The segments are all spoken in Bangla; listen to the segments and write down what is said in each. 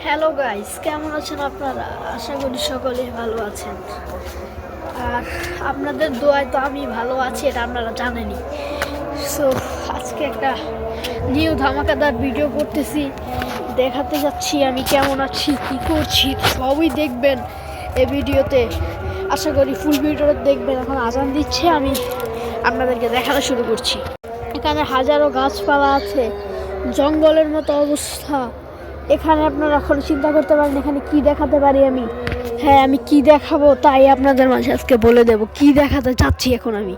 হ্যালো গাইস, কেমন আছেন আপনারা? আশা করি সকলেই ভালো আছেন। আর আপনাদের দোয়ায় তো আমি ভালো আছি, এটা আপনারা জানেনই। সো আজকে একটা নিউ ধামাকাদার ভিডিও করতেছি, দেখাতে যাচ্ছি আমি কেমন আছি, কী করছি, সবই দেখবেন এই ভিডিওতে। আশা করি ফুল ভিডিওটা দেখবেন। এখন আজান দিচ্ছে, আমি আপনাদেরকে দেখানো শুরু করছি। এখানে হাজারো গাছপালা আছে, জঙ্গলের মতো অবস্থা। এখানে আপনারা এখন চিন্তা করতে পারেন এখানে কি দেখাতে পারি আমি। হ্যাঁ, আমি কি দেখাবো তাই আপনাদের মাঝে আজকে বলে দেব কি দেখাতে চাচ্ছি এখন আমি।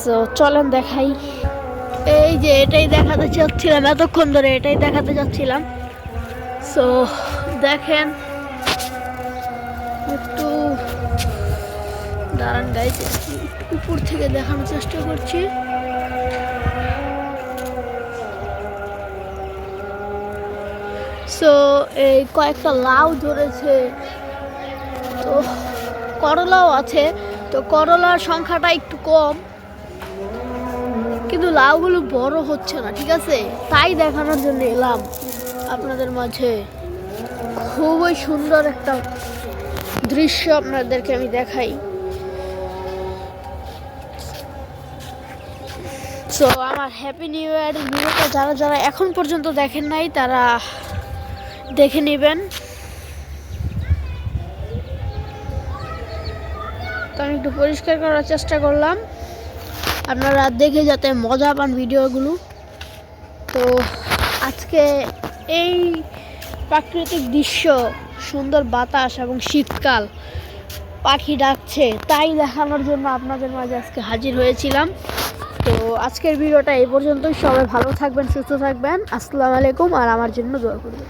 সো চলেন দেখাই। এই যে এটাই দেখাতে চাচ্ছিলাম, এতক্ষণ ধরে এটাই দেখাতে চাচ্ছিলাম। সো দেখেন, একটু দাঁড়ান গাইজ, উপর থেকে দেখানোর চেষ্টা করছি। সো এই কয়েকটা লাউ ধরেছে, তো করলাও আছে। তো করলার সংখ্যাটা একটু কম, কিন্তু লাউগুলো বড় হচ্ছে না, ঠিক আছে? তাই দেখানোর জন্য এলাম আপনাদের মাঝে। খুবই সুন্দর একটা দৃশ্য আপনাদেরকে আমি দেখাই। সো আমার হ্যাপি নিউ ইয়ার ভিডিওটা যারা যারা এখন পর্যন্ত দেখেন নাই তারা দেখে নেবেন। তো আমি একটু পরিষ্কার করার চেষ্টা করলাম, আপনারা দেখে যাতে মজা পান ভিডিওগুলো। তো আজকে এই প্রাকৃতিক দৃশ্য, সুন্দর বাতাস এবং শীতকাল, পাখি ডাকছে, তাই দেখানোর জন্য আপনাদের মাঝে আজকে হাজির হয়েছিলাম। তো আজকের ভিডিওটা এই পর্যন্তই। সবাই ভালো থাকবেন, সুস্থ থাকবেন। আসসালামু আলাইকুম, আর আমার জন্য দোয়া করবেন।